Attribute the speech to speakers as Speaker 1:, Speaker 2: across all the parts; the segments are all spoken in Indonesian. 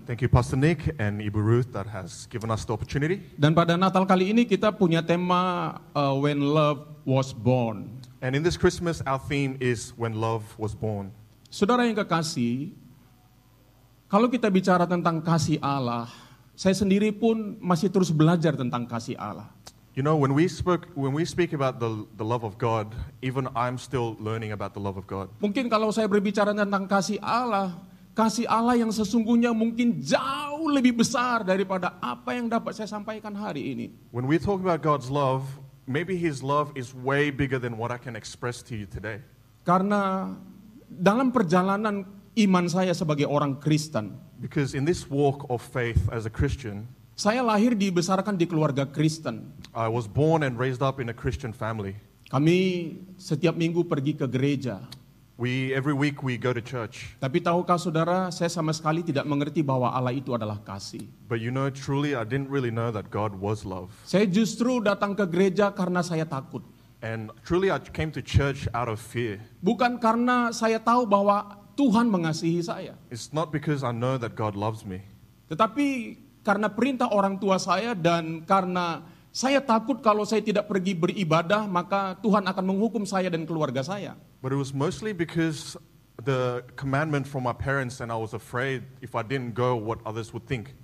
Speaker 1: Thank you, Pastor Nick and Ibu Ruth, that has given us the opportunity.
Speaker 2: Dan pada Natal kali ini kita punya tema When Love Was Born.
Speaker 1: And in this Christmas, our theme is When Love Was Born.
Speaker 2: Saudara yang kekasih, kalau kita bicara tentang kasih Allah, saya sendiri pun masih terus belajar tentang kasih Allah.
Speaker 1: You know, when we speak about the love of God, even I'm still learning about the love of God.
Speaker 2: Mungkin kalau saya berbicara tentang kasih Allah yang sesungguhnya mungkin jauh lebih besar daripada apa yang dapat saya sampaikan hari ini.
Speaker 1: When we talk about God's love, maybe His love is way bigger than what I can express to you today.
Speaker 2: Karena dalam perjalanan iman saya sebagai orang Kristen,
Speaker 1: Because in this walk of faith as a Christian,
Speaker 2: saya lahir dibesarkan di keluarga Kristen.
Speaker 1: I was born and raised up in a Christian family.
Speaker 2: Kami setiap minggu pergi ke gereja.
Speaker 1: Every week we go to church.
Speaker 2: Tapi tahukah saudara, saya sama sekali tidak mengerti bahwa Allah itu adalah kasih.
Speaker 1: But you know, truly I didn't really know that God was love.
Speaker 2: Saya justru datang ke gereja karena saya takut.
Speaker 1: And truly I came to church out of fear.
Speaker 2: Bukan karena saya tahu bahwa Tuhan mengasihi saya.
Speaker 1: It's not because I know that God loves me.
Speaker 2: Tetapi karena perintah orang tua saya dan karena saya takut kalau saya tidak pergi beribadah, maka Tuhan akan menghukum saya dan keluarga saya.
Speaker 1: But it was mostly because the commandment from my parents, and I was afraid if I didn't go what others would think.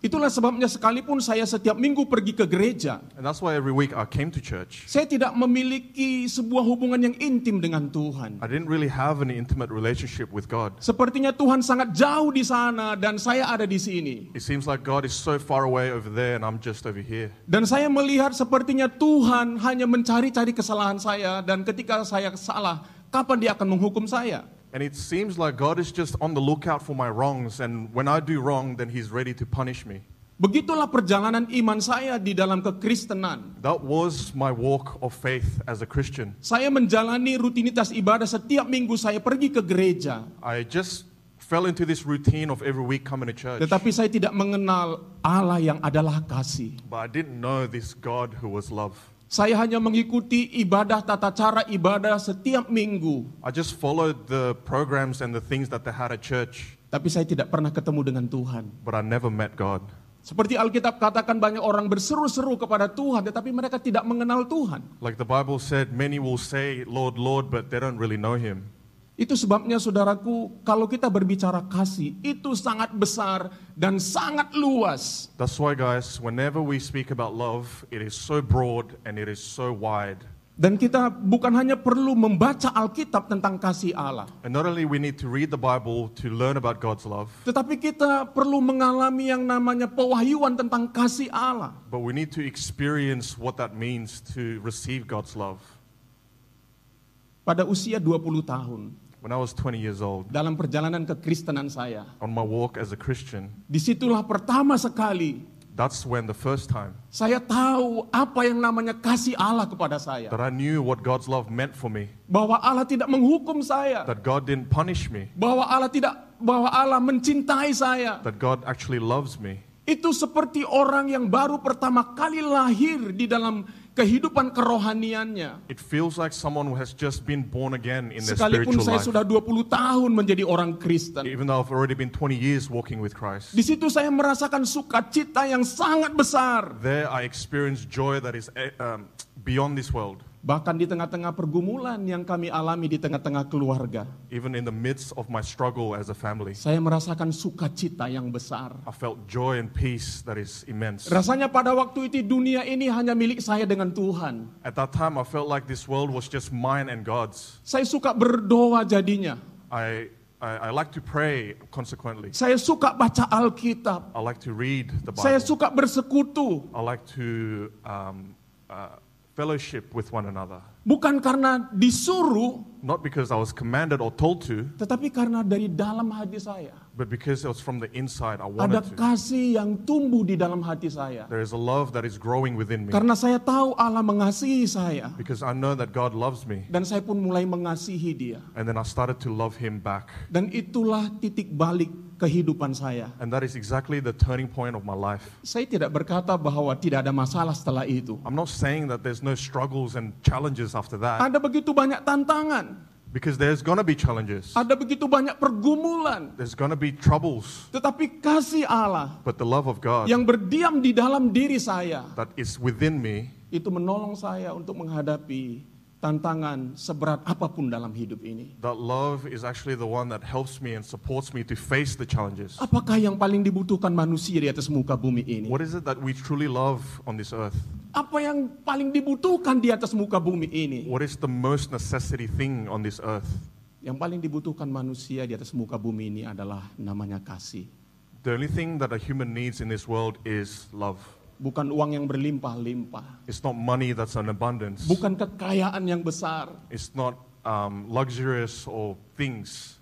Speaker 2: Itulah sebabnya sekalipun saya setiap minggu pergi ke gereja,
Speaker 1: And that's why every week I came to church.
Speaker 2: saya tidak memiliki sebuah hubungan yang intim dengan Tuhan.
Speaker 1: I didn't really have an intimate relationship with God.
Speaker 2: Sepertinya Tuhan sangat jauh di sana dan saya ada di sini.
Speaker 1: It seems like God is so far away over there and I'm just over here.
Speaker 2: Dan saya melihat sepertinya Tuhan hanya mencari-cari kesalahan saya dan ketika saya salah, kapan dia akan menghukum saya?
Speaker 1: And it seems like God is just on the lookout for my wrongs, and when I do wrong, then He's ready to punish me.
Speaker 2: Begitulah perjalanan iman saya di dalam kekristenan.
Speaker 1: That was my walk of faith as a Christian.
Speaker 2: Saya menjalani rutinitas ibadah setiap minggu saya pergi ke gereja.
Speaker 1: I just fell into this routine of every week coming to church.
Speaker 2: Tetapi saya tidak mengenal Allah yang adalah kasih.
Speaker 1: But I didn't know this God who was love.
Speaker 2: Saya hanya mengikuti ibadah, tata cara ibadah setiap minggu.
Speaker 1: I just followed the programs and the things that they had at church,
Speaker 2: Tapi saya tidak pernah ketemu dengan Tuhan.
Speaker 1: but I never met God.
Speaker 2: Seperti Alkitab katakan, banyak orang berseru-seru kepada Tuhan, tetapi mereka tidak mengenal Tuhan.
Speaker 1: Like the Bible said, many will say, Lord, Lord, but they don't really know Him.
Speaker 2: Itu sebabnya saudaraku, kalau kita berbicara kasih, itu sangat besar dan sangat luas.
Speaker 1: That's why, guys, whenever we speak about love, it is so broad and it is so wide.
Speaker 2: Dan kita bukan hanya perlu membaca Alkitab tentang kasih Allah,
Speaker 1: And not only we need to read the Bible to learn about God's love,
Speaker 2: tetapi kita perlu mengalami yang namanya pewahyuan tentang kasih Allah.
Speaker 1: but we need to experience what that means to receive God's love.
Speaker 2: Pada usia 20 tahun,
Speaker 1: When I was 20 years old,
Speaker 2: dalam perjalanan kekristenan saya,
Speaker 1: on my walk as a Christian,
Speaker 2: disitulah pertama sekali
Speaker 1: that's when the first time
Speaker 2: saya tahu apa yang namanya kasih Allah kepada saya.
Speaker 1: that I knew what God's love meant for me,
Speaker 2: Bahwa Allah tidak menghukum saya,
Speaker 1: that God didn't punish me,
Speaker 2: bahwa Allah mencintai saya.
Speaker 1: that God actually loves me.
Speaker 2: Itu seperti orang yang baru pertama kali lahir di dalam kehidupan kerohaniannya.
Speaker 1: It feels like someone who has just been born again in their
Speaker 2: Sekalipun
Speaker 1: spiritual
Speaker 2: saya
Speaker 1: life.
Speaker 2: sudah 20 tahun menjadi orang Kristen.
Speaker 1: Even though I've already been 20 years walking with Christ.
Speaker 2: Di situ saya merasakan sukacita yang sangat besar.
Speaker 1: There I experienced joy that is beyond this world.
Speaker 2: Bahkan di tengah-tengah pergumulan yang kami alami di tengah-tengah keluarga,
Speaker 1: Even in the midst of my struggle as a family,
Speaker 2: saya merasakan sukacita yang besar.
Speaker 1: I felt joy and peace that is immense.
Speaker 2: Rasanya pada waktu itu dunia ini hanya milik saya dengan Tuhan.
Speaker 1: At that time, I felt like this world was just mine and God's.
Speaker 2: Saya suka berdoa jadinya.
Speaker 1: I like to pray consequently.
Speaker 2: Saya suka baca Alkitab.
Speaker 1: I like to read the
Speaker 2: Saya
Speaker 1: Bible.
Speaker 2: suka bersekutu.
Speaker 1: I like to fellowship with one another.
Speaker 2: Bukan karena disuruh,
Speaker 1: Not because I was commanded or told to,
Speaker 2: tetapi karena dari dalam hati saya.
Speaker 1: but because it was from the inside I
Speaker 2: Ada
Speaker 1: wanted to.
Speaker 2: kasih yang tumbuh di dalam hati saya.
Speaker 1: There is a love that is growing within me.
Speaker 2: Karena saya tahu Allah mengasihi saya.
Speaker 1: Because I know that God loves me.
Speaker 2: Dan saya pun mulai mengasihi dia.
Speaker 1: And then I started to love Him back.
Speaker 2: Dan itulah titik balik kehidupan saya.
Speaker 1: And that is exactly the turning point of my life.
Speaker 2: Saya tidak berkata bahwa tidak ada masalah setelah itu.
Speaker 1: I'm not saying that there's no struggles and challenges after that.
Speaker 2: Ada begitu banyak tantangan.
Speaker 1: Because there's going to be challenges.
Speaker 2: Ada begitu banyak pergumulan.
Speaker 1: There's going to be troubles.
Speaker 2: Tetapi kasih Allah
Speaker 1: But the love of God
Speaker 2: yang berdiam di dalam diri saya,
Speaker 1: that is within me,
Speaker 2: itu menolong saya untuk menghadapi tantangan seberat apapun dalam hidup ini.
Speaker 1: that love is actually the one that helps me and supports me to face the challenges.
Speaker 2: Apakah yang paling dibutuhkan manusia di atas muka bumi ini?
Speaker 1: What is it that we truly love on this earth?
Speaker 2: Apa yang paling dibutuhkan di atas muka bumi ini?
Speaker 1: What is the most necessity thing on this earth?
Speaker 2: Yang paling dibutuhkan manusia di atas muka bumi ini adalah namanya kasih.
Speaker 1: The only thing that a human needs in this world is love.
Speaker 2: Bukan uang yang berlimpah-limpah.
Speaker 1: It's not money that's an abundance.
Speaker 2: Bukan kekayaan yang besar.
Speaker 1: It's not luxurious or things.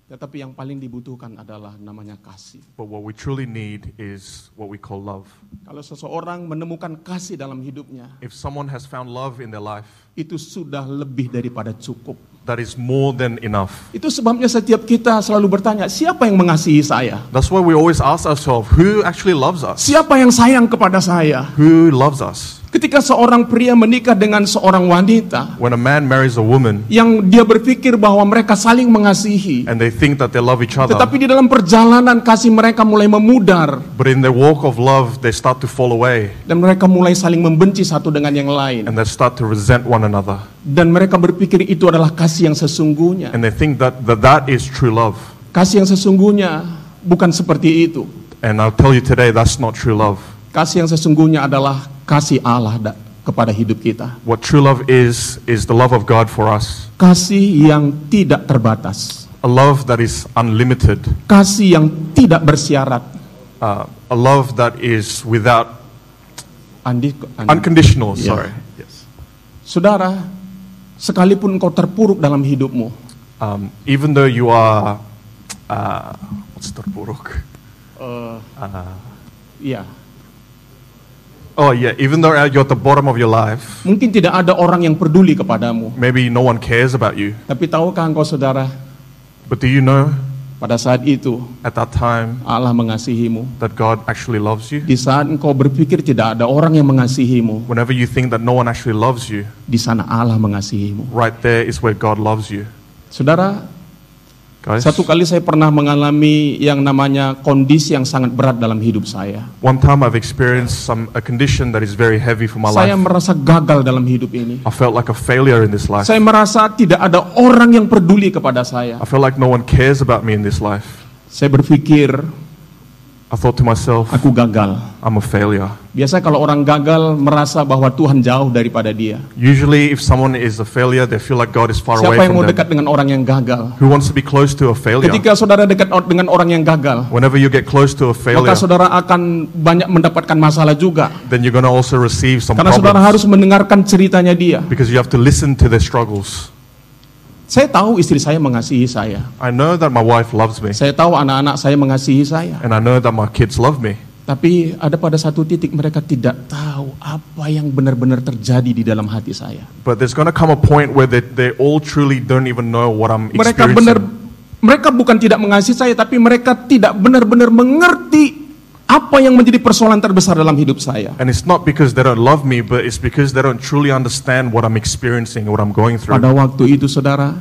Speaker 2: Tetapi yang paling dibutuhkan adalah namanya kasih.
Speaker 1: But what we truly need is what we call love.
Speaker 2: Kalau seseorang menemukan kasih dalam hidupnya,
Speaker 1: If someone has found love in their life,
Speaker 2: itu sudah lebih daripada cukup.
Speaker 1: that is more than enough.
Speaker 2: Itu sebabnya setiap kita selalu bertanya, siapa yang mengasihi saya?
Speaker 1: That's why we always ask ourselves, who actually loves us?
Speaker 2: Siapa yang sayang kepada saya?
Speaker 1: Who loves us?
Speaker 2: Ketika seorang pria menikah dengan seorang wanita,
Speaker 1: When a man marries a woman
Speaker 2: yang dia berpikir bahwa mereka saling mengasihi,
Speaker 1: and they think that they love each other,
Speaker 2: tetapi di dalam perjalanan kasih mereka mulai memudar,
Speaker 1: but in their walk of love they start to fall away
Speaker 2: dan mereka mulai saling membenci satu dengan yang lain.
Speaker 1: and they start to resent one another.
Speaker 2: Dan mereka berpikir itu adalah kasih yang sesungguhnya.
Speaker 1: And they think that that is true love.
Speaker 2: Kasih yang sesungguhnya bukan seperti itu.
Speaker 1: And I'll tell you today, that's not true love.
Speaker 2: Kasih yang sesungguhnya adalah kasih Allah kepada hidup kita.
Speaker 1: What true love is the love of God for us.
Speaker 2: Kasih yang tidak terbatas.
Speaker 1: A love that is unlimited.
Speaker 2: Kasih yang tidak bersyarat.
Speaker 1: A love that is without unconditional.
Speaker 2: Yeah.
Speaker 1: Sorry. Yes.
Speaker 2: Saudara, sekalipun engkau terpuruk dalam hidupmu,
Speaker 1: Even though you are, what's terpuruk?
Speaker 2: ya,
Speaker 1: Oh yeah, even though you're at the bottom of your life,
Speaker 2: mungkin tidak ada orang yang peduli kepadamu.
Speaker 1: maybe no one cares about you.
Speaker 2: Tapi tahukah engkau, saudara,
Speaker 1: But do you know
Speaker 2: pada saat itu
Speaker 1: at that time
Speaker 2: Allah mengasihimu.
Speaker 1: that God actually loves you?
Speaker 2: Di saat engkau berpikir tidak ada orang yang mengasihimu,
Speaker 1: Whenever you think that no one actually loves you,
Speaker 2: di sana Allah mengasihimu.
Speaker 1: right there is where God loves you.
Speaker 2: Saudara,
Speaker 1: Guys,
Speaker 2: satu kali saya pernah mengalami yang namanya kondisi yang sangat berat dalam hidup saya.
Speaker 1: one time I've experienced a condition that is very heavy for my
Speaker 2: Saya
Speaker 1: life.
Speaker 2: merasa gagal dalam hidup ini.
Speaker 1: I felt like a failure in this life.
Speaker 2: Saya merasa tidak ada orang yang peduli kepada saya.
Speaker 1: I felt like no one cares about me in this life.
Speaker 2: Saya berpikir,
Speaker 1: I thought to myself,
Speaker 2: aku gagal.
Speaker 1: I'm a failure.
Speaker 2: Biasa kalau orang gagal merasa bahwa Tuhan jauh daripada dia.
Speaker 1: Usually if someone is a failure, they feel like God is far away
Speaker 2: Siapa yang
Speaker 1: from
Speaker 2: mau
Speaker 1: them.
Speaker 2: dekat dengan orang yang gagal?
Speaker 1: Who wants to be close to a failure?
Speaker 2: Ketika saudara dekat dengan orang yang gagal,
Speaker 1: Whenever you get close to a failure,
Speaker 2: maka saudara akan banyak mendapatkan masalah juga.
Speaker 1: then you're going to also receive some
Speaker 2: Karena saudara harus
Speaker 1: problems
Speaker 2: mendengarkan ceritanya dia.
Speaker 1: because you have to listen to their struggles.
Speaker 2: Saya tahu istri saya mengasihi saya.
Speaker 1: I know that my wife loves me,
Speaker 2: Saya tahu anak-anak saya mengasihi saya.
Speaker 1: and I know that my kids love me.
Speaker 2: Tapi ada pada satu titik mereka tidak tahu apa yang benar-benar terjadi di dalam hati saya.
Speaker 1: But there's going to come a point where they all truly don't even know what I'm experiencing.
Speaker 2: Mereka bukan tidak mengasihi saya, tapi mereka tidak benar-benar mengerti apa yang menjadi persoalan terbesar dalam hidup saya.
Speaker 1: And it's not because they don't love me, but it's because they don't truly understand what I'm experiencing, what I'm going through.
Speaker 2: Pada waktu itu, saudara,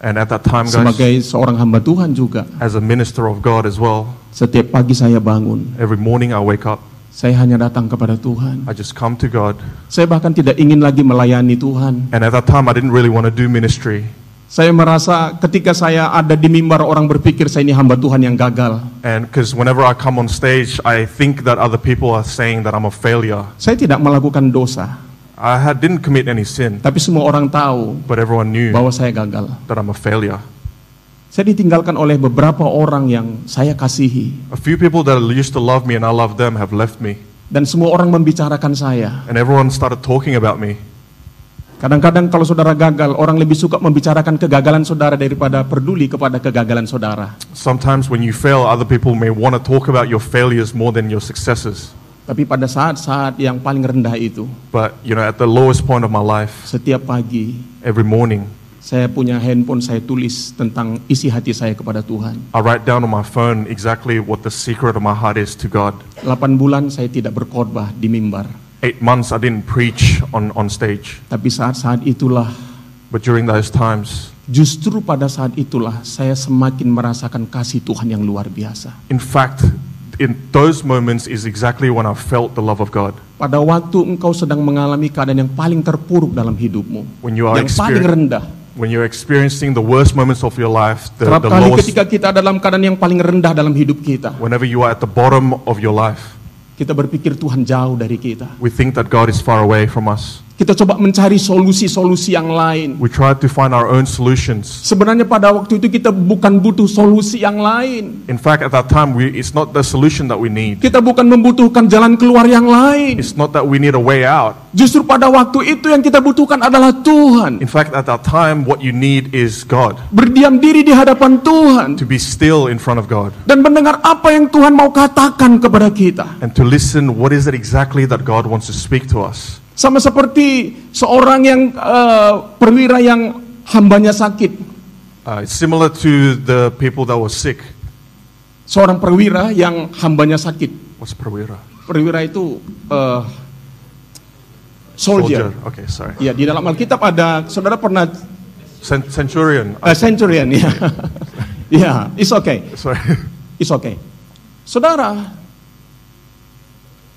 Speaker 1: And at that time, guys,
Speaker 2: sebagai seorang hamba Tuhan juga,
Speaker 1: as a minister of God as well,
Speaker 2: setiap pagi saya bangun,
Speaker 1: every morning I wake up,
Speaker 2: saya hanya datang kepada Tuhan.
Speaker 1: I just come to God.
Speaker 2: Saya bahkan tidak ingin lagi melayani Tuhan.
Speaker 1: And at that time, I didn't really want to do ministry.
Speaker 2: Saya merasa ketika saya ada di mimbar, orang berpikir saya ini hamba Tuhan yang gagal.
Speaker 1: And because whenever I come on stage, I think that other people are saying that I'm a failure.
Speaker 2: Saya tidak melakukan dosa,
Speaker 1: I didn't commit any sin,
Speaker 2: tapi semua orang tahu
Speaker 1: but everyone knew
Speaker 2: bahwa saya gagal.
Speaker 1: that I'm a failure.
Speaker 2: Saya ditinggalkan oleh beberapa orang yang saya kasihi.
Speaker 1: A few people that used to love me and I love them have left me.
Speaker 2: Dan semua orang membicarakan saya.
Speaker 1: And everyone started talking about me.
Speaker 2: Kadang-kadang kalau saudara gagal, orang lebih suka membicarakan kegagalan saudara daripada peduli kepada kegagalan saudara.
Speaker 1: Sometimes when you fail, other people may want to talk about your failures more than your successes.
Speaker 2: Tapi pada saat-saat yang paling rendah itu,
Speaker 1: But, you know, at the lowest point of my life,
Speaker 2: setiap pagi,
Speaker 1: every morning,
Speaker 2: saya punya handphone, saya tulis tentang isi hati saya kepada Tuhan.
Speaker 1: I write down on my phone exactly what the secret of my heart is to God.
Speaker 2: 8 bulan saya tidak berkhotbah di mimbar.
Speaker 1: 8 months I didn't preach on stage.
Speaker 2: Tapi saat-saat itulah
Speaker 1: But during those times,
Speaker 2: Justru pada saat itulah saya semakin merasakan kasih Tuhan yang luar biasa.
Speaker 1: In fact, in those moments is exactly when I felt the love of God.
Speaker 2: Pada waktu engkau sedang mengalami keadaan yang paling terpuruk dalam hidupmu,
Speaker 1: When you are
Speaker 2: yang paling rendah.
Speaker 1: when you're experiencing the worst moments of your life, the
Speaker 2: Kerap kali
Speaker 1: lowest,
Speaker 2: ketika kita dalam keadaan yang paling rendah dalam hidup kita,
Speaker 1: whenever you are at the bottom of your life,
Speaker 2: kita berpikir Tuhan jauh dari kita.
Speaker 1: we think that God is far away from us.
Speaker 2: Kita coba mencari solusi-solusi yang lain.
Speaker 1: We try to find our own solutions.
Speaker 2: Sebenarnya pada waktu itu kita bukan butuh solusi yang lain.
Speaker 1: In fact, at that time, it's not the solution that we need.
Speaker 2: Kita bukan membutuhkan jalan keluar yang lain.
Speaker 1: It's not that we need a way out.
Speaker 2: Justru pada waktu itu yang kita butuhkan adalah Tuhan.
Speaker 1: In fact, at that time, what you need is God.
Speaker 2: Berdiam diri di hadapan Tuhan.
Speaker 1: To be still in front of God.
Speaker 2: Dan mendengar apa yang Tuhan mau katakan kepada kita.
Speaker 1: And to listen, what is it exactly that God wants to speak to us?
Speaker 2: Sama seperti seorang yang perwira yang hambanya sakit.
Speaker 1: It's similar to the people that were sick.
Speaker 2: Seorang perwira yang hambanya sakit.
Speaker 1: What's perwira?
Speaker 2: Perwira itu soldier.
Speaker 1: Okay, sorry.
Speaker 2: Ya, di dalam Alkitab ada, saudara pernah
Speaker 1: Centurion.
Speaker 2: centurion ya. Ya, it's okay.
Speaker 1: Sorry.
Speaker 2: It's okay. Saudara,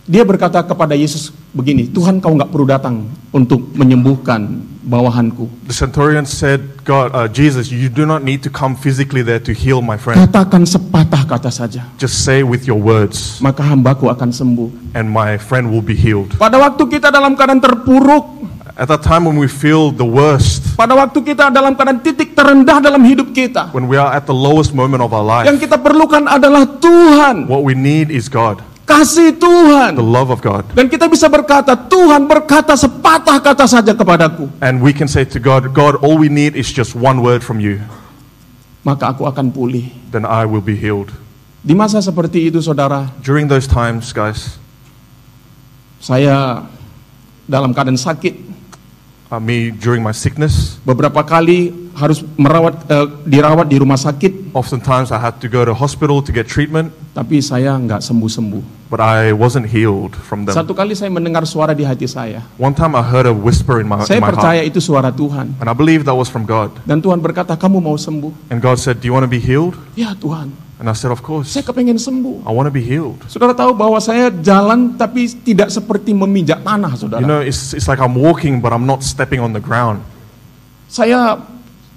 Speaker 2: dia berkata kepada Yesus begini, Tuhan kau nggak perlu datang untuk menyembuhkan bawahanku.
Speaker 1: The centurion said, Jesus, you do not need to come physically there to heal my friend.
Speaker 2: Katakan sepatah kata saja.
Speaker 1: Just say with your words,
Speaker 2: maka hambaku akan sembuh.
Speaker 1: and my friend will be healed.
Speaker 2: Pada waktu kita dalam keadaan terpuruk,
Speaker 1: At that time when we feel the worst,
Speaker 2: pada waktu kita dalam keadaan titik terendah dalam hidup kita,
Speaker 1: when we are at the lowest moment of our life,
Speaker 2: yang kita perlukan adalah Tuhan.
Speaker 1: what we need is God,
Speaker 2: Kasih Tuhan.
Speaker 1: the love of God.
Speaker 2: Dan kita bisa berkata, Tuhan berkata sepatah kata saja kepadaku,
Speaker 1: And we can say to God, God, all we need is just one word from you.
Speaker 2: maka aku akan pulih.
Speaker 1: Then I will be healed.
Speaker 2: Di masa seperti itu, saudara,
Speaker 1: During those times, guys,
Speaker 2: saya dalam keadaan sakit,
Speaker 1: me during my sickness,
Speaker 2: beberapa kali harus dirawat di rumah sakit,
Speaker 1: oftentimes I had to go to hospital to get treatment,
Speaker 2: tapi saya nggak sembuh-sembuh.
Speaker 1: but I wasn't healed from them.
Speaker 2: Satu kali saya mendengar suara di hati saya.
Speaker 1: One time I heard a whisper in my
Speaker 2: Saya
Speaker 1: heart,
Speaker 2: percaya itu suara Tuhan.
Speaker 1: and I believe that was from God.
Speaker 2: Dan Tuhan berkata, kamu mau sembuh?
Speaker 1: And God said, do you want to be healed?
Speaker 2: Ya Tuhan,
Speaker 1: And I said, of course,
Speaker 2: saya kepengen sembuh.
Speaker 1: I want to be healed.
Speaker 2: Saudara tahu bahwa saya jalan tapi tidak seperti meminjak tanah, saudara.
Speaker 1: You know, it's like I'm walking, but I'm not stepping on the ground.
Speaker 2: Saya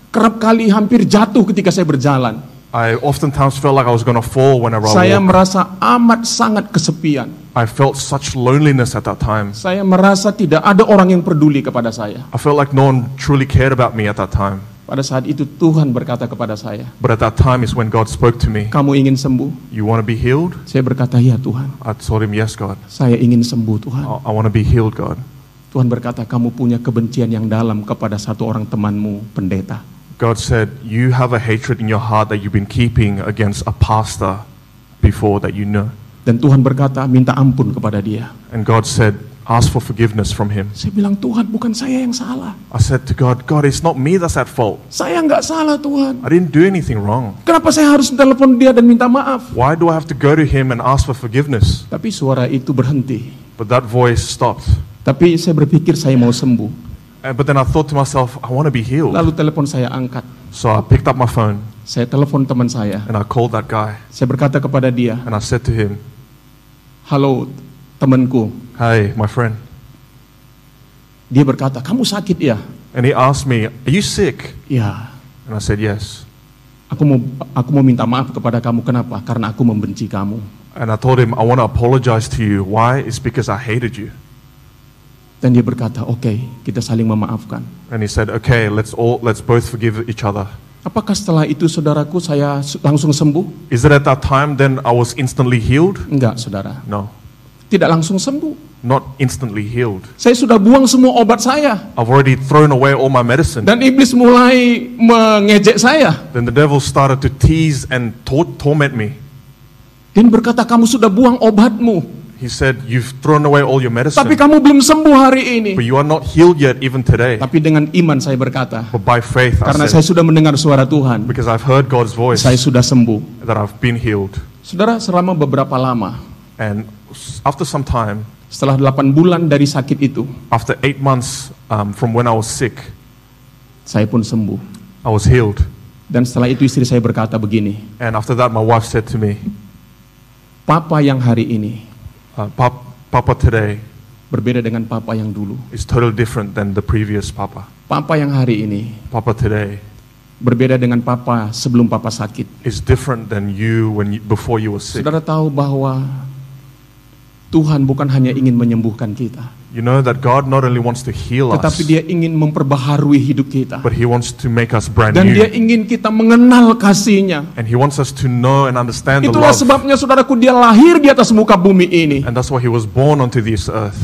Speaker 2: kerap kali hampir jatuh ketika saya berjalan.
Speaker 1: I oftentimes felt like I was going to fall whenever
Speaker 2: Saya
Speaker 1: I walked.
Speaker 2: merasa amat sangat kesepian.
Speaker 1: I felt such loneliness at that time.
Speaker 2: Saya merasa tidak ada orang yang peduli kepada saya.
Speaker 1: I felt like no one truly cared about me at that time.
Speaker 2: Pada saat itu Tuhan berkata kepada saya,
Speaker 1: But at that time is when God spoke to me.
Speaker 2: kamu ingin sembuh?
Speaker 1: You want to be healed?
Speaker 2: Saya berkata, ya Tuhan.
Speaker 1: I told him, yes, God.
Speaker 2: Saya ingin sembuh, Tuhan.
Speaker 1: I want to be healed, God.
Speaker 2: Tuhan berkata, kamu punya kebencian yang dalam kepada satu orang temanmu, pendeta.
Speaker 1: God said, you have a hatred in your heart that you've been keeping against a pastor before that you know.
Speaker 2: Dan Tuhan berkata, minta ampun kepada dia.
Speaker 1: And God said, ask for forgiveness from him.
Speaker 2: Saya bilang, Tuhan, bukan saya yang salah.
Speaker 1: I said to God, God, it's not me that's at fault.
Speaker 2: Saya nggak salah, Tuhan.
Speaker 1: I didn't do anything wrong.
Speaker 2: Kenapa saya harus telepon dia dan minta maaf?
Speaker 1: Why do I have to go to him and ask for forgiveness?
Speaker 2: Tapi suara itu berhenti.
Speaker 1: But that voice stopped.
Speaker 2: Tapi saya berpikir saya mau sembuh.
Speaker 1: But then I thought to myself, I want to be healed.
Speaker 2: Lalu telepon saya angkat.
Speaker 1: So I picked up my phone
Speaker 2: Saya telepon teman saya.
Speaker 1: and I called that guy.
Speaker 2: Saya berkata kepada dia,
Speaker 1: And I said to him,
Speaker 2: halo temanku.
Speaker 1: hey, my friend.
Speaker 2: Dia berkata, kamu sakit ya?
Speaker 1: And he asked me, are you sick?
Speaker 2: Ya.
Speaker 1: And I said, yes.
Speaker 2: Aku mau minta maaf kepada kamu. Kenapa? Karena aku membenci kamu.
Speaker 1: And I told him, I want to apologize to you. Why? It's because I hated you.
Speaker 2: Dan dia berkata, oke, kita saling memaafkan.
Speaker 1: And he said, okay, let's both forgive each other.
Speaker 2: Apakah setelah itu, saudaraku, saya langsung sembuh?
Speaker 1: Is it at that time then I was instantly healed?
Speaker 2: Enggak, saudara.
Speaker 1: No,
Speaker 2: Tidak langsung sembuh.
Speaker 1: not instantly healed.
Speaker 2: Saya sudah buang semua obat saya.
Speaker 1: I've already thrown away all my medicine.
Speaker 2: Dan iblis mulai mengejek saya.
Speaker 1: Then the devil started to tease and torment me.
Speaker 2: Dia berkata, kamu sudah buang obatmu.
Speaker 1: He said, you've thrown away all your medicine,
Speaker 2: Tapi kamu belum sembuh hari ini.
Speaker 1: but you are not healed yet even today.
Speaker 2: Tapi dengan iman saya berkata,
Speaker 1: But by faith, I
Speaker 2: karena saya
Speaker 1: said,
Speaker 2: sudah mendengar suara Tuhan,
Speaker 1: because I've heard God's voice,
Speaker 2: saya sudah sembuh.
Speaker 1: that I've been healed.
Speaker 2: Saudara, selama beberapa lama,
Speaker 1: And after some time,
Speaker 2: setelah 8 bulan dari sakit itu,
Speaker 1: after 8 months from when I was sick,
Speaker 2: saya pun sembuh.
Speaker 1: I was healed.
Speaker 2: Dan setelah itu istri saya berkata begini,
Speaker 1: And after that, my wife said to me,
Speaker 2: Papa yang hari ini
Speaker 1: Papa today
Speaker 2: berbeda dengan Papa yang dulu.
Speaker 1: is totally different than the previous Papa.
Speaker 2: Papa yang hari ini
Speaker 1: Papa today
Speaker 2: berbeda dengan Papa sebelum Papa sakit.
Speaker 1: is different than you before you were sick.
Speaker 2: Saudara tahu bahwa Tuhan bukan hanya ingin menyembuhkan kita,
Speaker 1: You know that God not only wants to heal
Speaker 2: tetapi
Speaker 1: us,
Speaker 2: Dia ingin memperbaharui hidup kita.
Speaker 1: but He wants to make us brand
Speaker 2: Dan Dia
Speaker 1: new.
Speaker 2: ingin kita mengenal kasih-Nya.
Speaker 1: And He wants us to know and understand the
Speaker 2: Itulah
Speaker 1: love.
Speaker 2: sebabnya saudaraku Dia lahir di atas muka bumi ini.
Speaker 1: And that's why He was born onto this earth.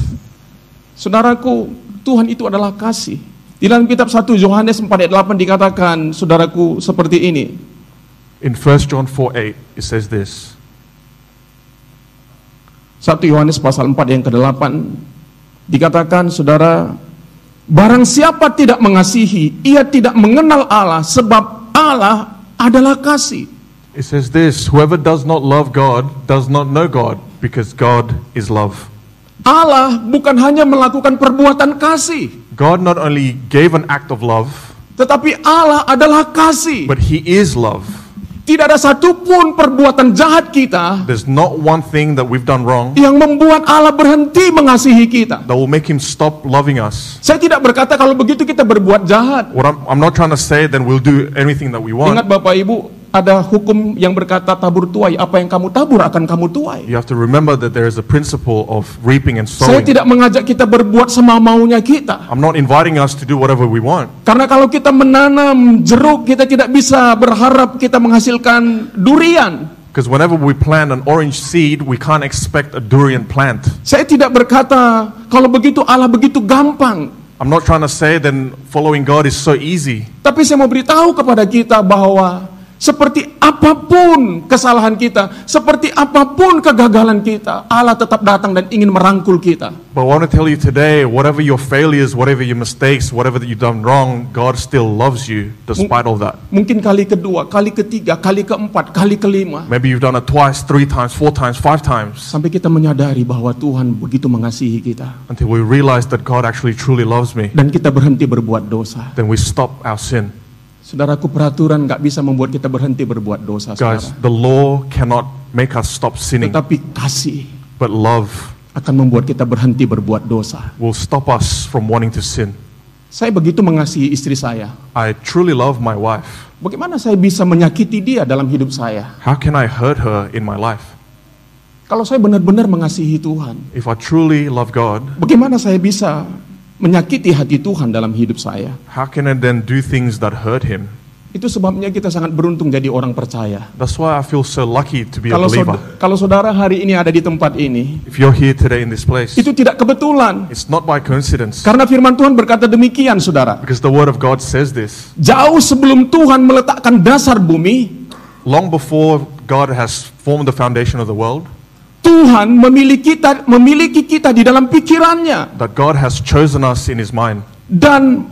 Speaker 2: Saudaraku, Tuhan itu adalah kasih. Di dalam kitab 1 Yohanes 4 ayat 8 dikatakan, saudaraku, seperti ini.
Speaker 1: In 1 John 4:8, it says this.
Speaker 2: 1 Yohanes pasal 4 yang ke-8 dikatakan, saudara, barang siapa tidak mengasihi, ia tidak mengenal Allah, sebab Allah adalah kasih.
Speaker 1: It says this, whoever does not love God does not know God, because God is love.
Speaker 2: Allah bukan hanya melakukan perbuatan kasih,
Speaker 1: God not only gave an act of love,
Speaker 2: tetapi Allah adalah kasih.
Speaker 1: but He is love.
Speaker 2: Tidak ada satupun perbuatan jahat kita
Speaker 1: There's not one thing that we've done wrong
Speaker 2: yang membuat Allah berhenti mengasihi kita.
Speaker 1: that will make Him stop loving us.
Speaker 2: Saya tidak berkata kalau begitu kita berbuat jahat.
Speaker 1: What I'm not trying to say then we'll do anything that we
Speaker 2: Ingat
Speaker 1: want.
Speaker 2: Bapak Ibu, ada hukum yang berkata tabur tuai, apa yang kamu tabur akan kamu tuai.
Speaker 1: You have to remember that there is a principle of reaping and
Speaker 2: Saya
Speaker 1: sowing.
Speaker 2: tidak mengajak kita berbuat semau-maunya kita.
Speaker 1: I'm not inviting us to do whatever we want.
Speaker 2: Karena kalau kita menanam jeruk, kita tidak bisa berharap kita menghasilkan durian.
Speaker 1: Because whenever we plant an orange seed, we can't expect a durian plant.
Speaker 2: Saya tidak berkata kalau begitu Allah begitu gampang.
Speaker 1: I'm not trying to say then following God is so easy.
Speaker 2: Tapi saya mau beritahu kepada kita bahwa seperti apapun kesalahan kita, seperti apapun kegagalan kita, Allah tetap datang dan ingin merangkul kita.
Speaker 1: But I want to tell you today, whatever your failures, whatever your mistakes, whatever that you've done wrong, God still loves you despite all that.
Speaker 2: Mungkin kali kedua, kali ketiga, kali keempat, kali kelima,
Speaker 1: Maybe you've done it twice, 3 times, 4 times, 5 times,
Speaker 2: sampai kita menyadari bahwa Tuhan begitu mengasihi kita.
Speaker 1: until we realize that God actually truly loves me.
Speaker 2: Dan kita berhenti berbuat dosa.
Speaker 1: Then we stop our sin.
Speaker 2: Saudaraku, peraturan gak bisa membuat kita berhenti berbuat dosa,
Speaker 1: Guys,
Speaker 2: saudara.
Speaker 1: the law cannot make us stop sinning,
Speaker 2: Tetapi kasih
Speaker 1: but love
Speaker 2: akan membuat kita berhenti berbuat dosa.
Speaker 1: will stop us from wanting to sin.
Speaker 2: Saya begitu mengasihi istri saya.
Speaker 1: I truly love my wife.
Speaker 2: Bagaimana saya bisa menyakiti dia dalam hidup saya?
Speaker 1: How can I hurt her in my life?
Speaker 2: Kalau saya benar-benar mengasihi Tuhan,
Speaker 1: If I truly love God,
Speaker 2: bagaimana saya bisa menyakiti hati Tuhan dalam hidup saya?
Speaker 1: how can I then do things that hurt Him?
Speaker 2: Itu sebabnya kita sangat beruntung jadi orang percaya.
Speaker 1: That's why I feel so lucky to be a believer.
Speaker 2: Kalau saudara hari ini ada di tempat ini,
Speaker 1: If you're here today in this place,
Speaker 2: itu tidak kebetulan.
Speaker 1: it's not by coincidence,
Speaker 2: Karena firman Tuhan berkata demikian, saudara.
Speaker 1: because the Word of God says this.
Speaker 2: Jauh sebelum Tuhan meletakkan dasar bumi,
Speaker 1: Long before God has formed the foundation of the world,
Speaker 2: Tuhan memiliki kita di dalam pikirannya.
Speaker 1: that God has chosen us in His mind,
Speaker 2: Dan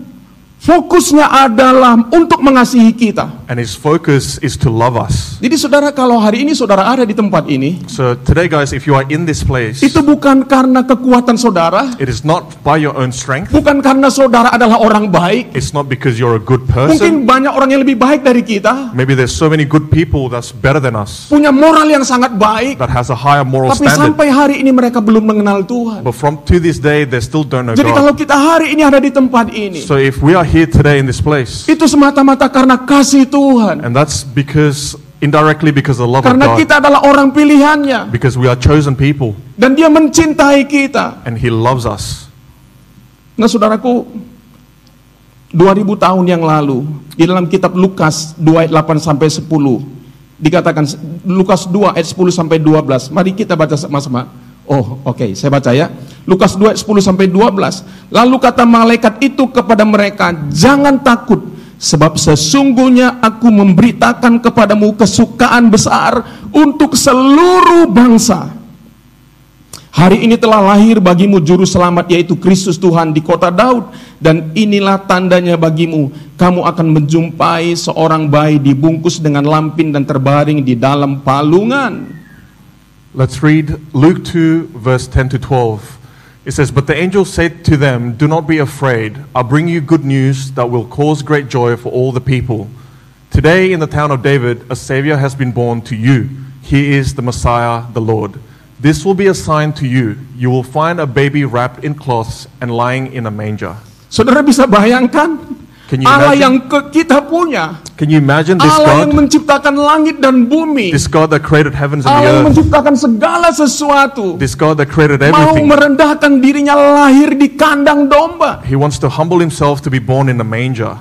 Speaker 2: fokusnya adalah untuk mengasihi kita.
Speaker 1: and His focus is to love us.
Speaker 2: Jadi saudara, kalau hari ini saudara ada di tempat ini,
Speaker 1: So today, guys, if you are in this place,
Speaker 2: itu bukan karena kekuatan saudara,
Speaker 1: it is not by your own strength.
Speaker 2: bukan karena saudara adalah orang baik.
Speaker 1: It's not because you're a good person.
Speaker 2: Mungkin banyak orang yang lebih baik dari kita,
Speaker 1: Maybe there's so many good people that's better than us,
Speaker 2: punya moral yang sangat baik,
Speaker 1: that has a higher moral
Speaker 2: tapi
Speaker 1: standard.
Speaker 2: sampai hari ini mereka belum mengenal Tuhan.
Speaker 1: But to this day, they still don't know
Speaker 2: Jadi
Speaker 1: God.
Speaker 2: kalau kita hari ini ada di tempat ini,
Speaker 1: So if we are here today in this place,
Speaker 2: itu semata-mata karena kasih Tuhan.
Speaker 1: and that's because indirectly because of the love of
Speaker 2: Karena
Speaker 1: God,
Speaker 2: kita adalah orang pilihannya.
Speaker 1: because we are chosen people,
Speaker 2: Dan dia mencintai kita.
Speaker 1: and He loves us.
Speaker 2: Nah saudaraku, 2000 tahun yang lalu, di dalam kitab Lukas 2 ayat 8 sampai 10, dikatakan, Lukas 2 ayat 10 sampai 12. Mari kita baca sama-sama. Oh, oke, saya baca ya. Lukas 2 ayat 10 sampai 12. Lalu kata malaikat itu kepada mereka, "Jangan takut, sebab sesungguhnya aku memberitakan kepadamu kesukaan besar untuk seluruh bangsa. Hari ini telah lahir bagimu juru selamat, yaitu Kristus Tuhan di kota Daud. Dan inilah tandanya bagimu, kamu akan menjumpai seorang bayi dibungkus dengan lampin dan terbaring di dalam palungan."
Speaker 1: Let's read Luke 2 verse 10 to 12. It says, "But the angel said to them, 'Do not be afraid. I'll bring you good news that will cause great joy for all the people. Today in the town of David, a Savior has been born to you. He is the Messiah, the Lord. This will be a sign to you. You will find a baby wrapped in cloths and lying in a manger.'"
Speaker 2: Saudara bisa bayangkan
Speaker 1: Can you
Speaker 2: Allah
Speaker 1: imagine?
Speaker 2: yang kita punya,
Speaker 1: Can you imagine this
Speaker 2: Allah yang
Speaker 1: God?
Speaker 2: menciptakan langit dan bumi,
Speaker 1: This God that created heavens and
Speaker 2: Allah yang
Speaker 1: the earth.
Speaker 2: menciptakan segala sesuatu,
Speaker 1: This God that created
Speaker 2: mau
Speaker 1: everything.
Speaker 2: merendahkan dirinya lahir di kandang domba.
Speaker 1: He wants to humble himself to be born in a manger.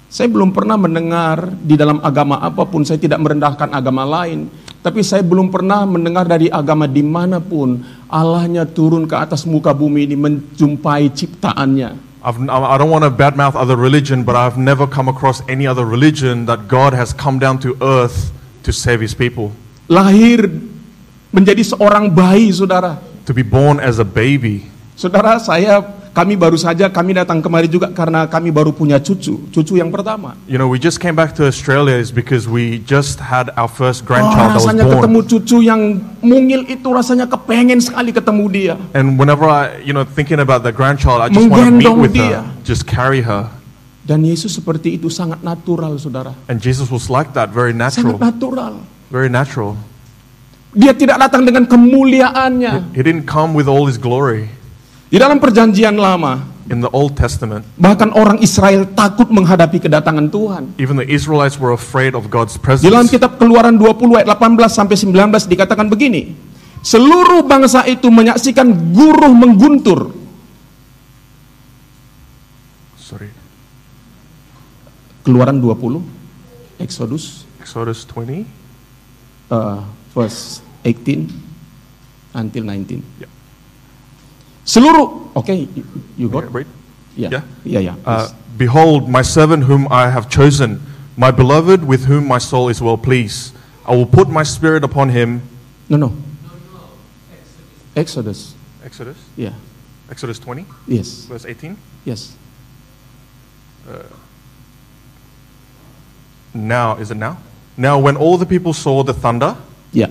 Speaker 2: Saya belum pernah mendengar di dalam agama apapun, saya tidak merendahkan agama lain, tapi saya belum pernah mendengar dari agama dimanapun Allahnya turun ke atas muka bumi ini menjumpai ciptaannya.
Speaker 1: I don't want to badmouth other religion, but I've never come across any other religion that God has come down to earth to save his people.
Speaker 2: Lahir menjadi seorang bayi, saudara.
Speaker 1: To be born as a baby.
Speaker 2: Saudara, kami baru saja datang kemari juga karena kami baru punya cucu yang pertama.
Speaker 1: You know, we just came back to Australia is because we just had our first grandchild that was
Speaker 2: Rasanya
Speaker 1: born.
Speaker 2: ketemu cucu yang mungil itu rasanya kepengen sekali ketemu dia.
Speaker 1: And whenever thinking about the grandchild, I just want to meet
Speaker 2: Menggendong
Speaker 1: with
Speaker 2: dia.
Speaker 1: her, just carry her.
Speaker 2: Dan Yesus seperti itu, sangat natural, saudara.
Speaker 1: And Jesus was like that, very
Speaker 2: Sangat
Speaker 1: natural,
Speaker 2: natural.
Speaker 1: very natural.
Speaker 2: Dia tidak datang dengan kemuliaannya.
Speaker 1: He didn't come with all his glory.
Speaker 2: Di dalam perjanjian lama,
Speaker 1: In the Old Testament,
Speaker 2: bahkan orang Israel takut menghadapi kedatangan Tuhan.
Speaker 1: even the Israelites were afraid of God's
Speaker 2: Di dalam
Speaker 1: presence.
Speaker 2: kitab Keluaran 20 ayat 18 sampai 19 dikatakan begini. Seluruh bangsa itu menyaksikan guruh mengguntur.
Speaker 1: Sorry,
Speaker 2: Keluaran 20, Exodus
Speaker 1: Exodus 20.
Speaker 2: verse 18 until 19.
Speaker 1: Yeah.
Speaker 2: Seluruh, okay, you got?
Speaker 1: Right?
Speaker 2: Yeah.
Speaker 1: Yeah.
Speaker 2: Yeah. Please.
Speaker 1: Behold, my servant whom I have chosen, my beloved with whom my soul is well pleased. I will put my spirit upon him.
Speaker 2: No. Exodus.
Speaker 1: Exodus?
Speaker 2: Yeah.
Speaker 1: Exodus 20,
Speaker 2: Yes.
Speaker 1: verse 18.
Speaker 2: Yes.
Speaker 1: Now, is it now? Now, when all the people saw the thunder,
Speaker 2: Yeah.